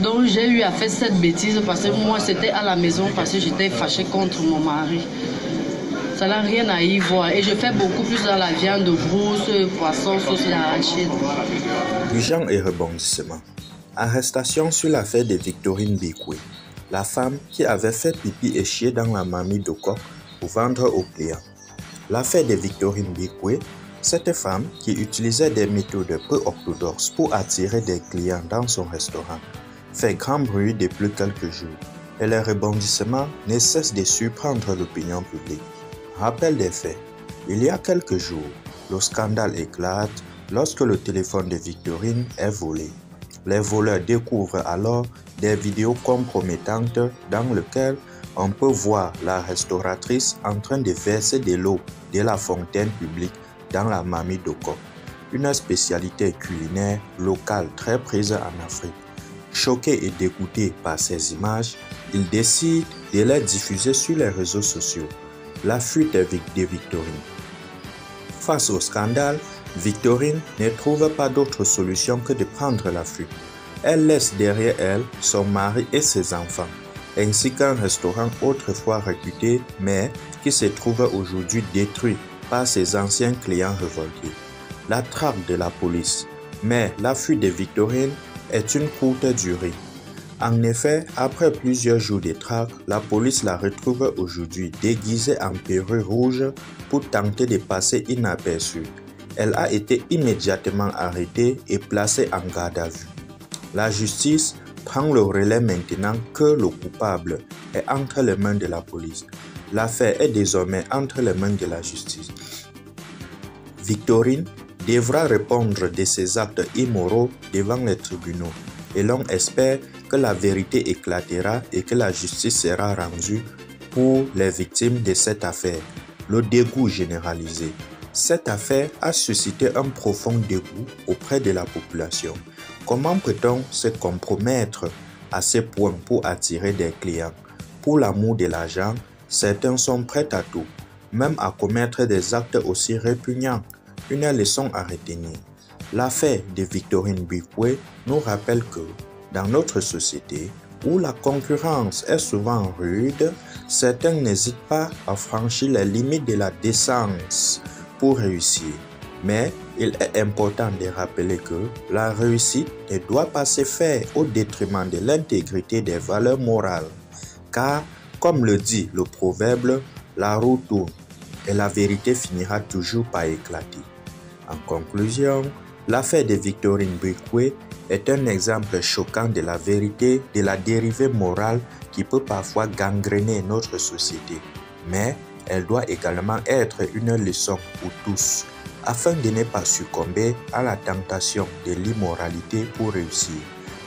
Donc j'ai eu à faire cette bêtise parce que moi c'était à la maison parce que j'étais fâchée contre mon mari. Ça n'a rien à y voir. Et je fais beaucoup plus dans la viande de brousse, poisson, sauce d'arachide. Urgent et rebondissement. Arrestation sur l'affaire de Victorine Bikwe, la femme qui avait fait pipi et chier dans la mamie de coq pour vendre aux clients. L'affaire de Victorine Bikwe, cette femme qui utilisait des méthodes peu orthodoxes pour attirer des clients dans son restaurant, fait grand bruit depuis quelques jours. Et les rebondissements ne cessent de surprendre l'opinion publique. Rappel des faits. Il y a quelques jours, le scandale éclate lorsque le téléphone de Victorine est volé. Les voleurs découvrent alors des vidéos compromettantes dans lesquelles on peut voir la restauratrice en train de verser de l'eau de la fontaine publique dans la mamie de coq, une spécialité culinaire locale très prise en Afrique. Choqué et dégoûté par ces images, il décide de les diffuser sur les réseaux sociaux. La fuite de Victorine. Face au scandale, Victorine ne trouve pas d'autre solution que de prendre la fuite. Elle laisse derrière elle son mari et ses enfants, ainsi qu'un restaurant autrefois réputé, mais qui se trouve aujourd'hui détruit par ses anciens clients révoltés. La traque de la police. Mais la fuite de Victorine est une courte durée. En effet, après plusieurs jours de traque, la police la retrouve aujourd'hui déguisée en perruque rouge pour tenter de passer inaperçue. Elle a été immédiatement arrêtée et placée en garde à vue. La justice prend le relais maintenant que le coupable est entre les mains de la police. L'affaire est désormais entre les mains de la justice. Victorine devra répondre de ses actes immoraux devant les tribunaux et l'on espère que la vérité éclatera et que la justice sera rendue pour les victimes de cette affaire. Le dégoût généralisé. Cette affaire a suscité un profond dégoût auprès de la population. Comment peut-on se compromettre à ce point pour attirer des clients? Pour l'amour de l'argent, certains sont prêts à tout, même à commettre des actes aussi répugnants. Une leçon à retenir. L'affaire de Victorine Bikwe nous rappelle que dans notre société, où la concurrence est souvent rude, certains n'hésitent pas à franchir les limites de la décence pour réussir. Mais il est important de rappeler que la réussite ne doit pas se faire au détriment de l'intégrité des valeurs morales. Car, comme le dit le proverbe, la roue tourne et la vérité finira toujours par éclater. En conclusion, l'affaire de Victorine Bikwe est un exemple choquant de la vérité de la dérivée morale qui peut parfois gangréner notre société. Mais elle doit également être une leçon pour tous, afin de ne pas succomber à la tentation de l'immoralité pour réussir.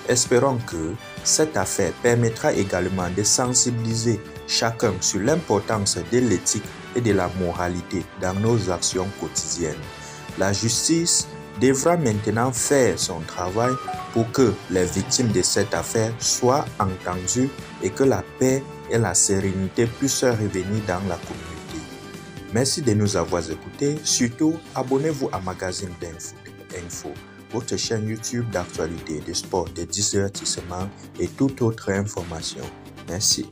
Espérons que cette affaire permettra également de sensibiliser chacun sur l'importance de l'éthique et de la moralité dans nos actions quotidiennes. La justice devra maintenant faire son travail pour que les victimes de cette affaire soient entendues et que la paix et la sérénité puissent revenir dans la communauté. Merci de nous avoir écoutés. Surtout, abonnez-vous à Magazine d'Info, votre chaîne YouTube d'actualité, de sport, de divertissement et toute autre information. Merci.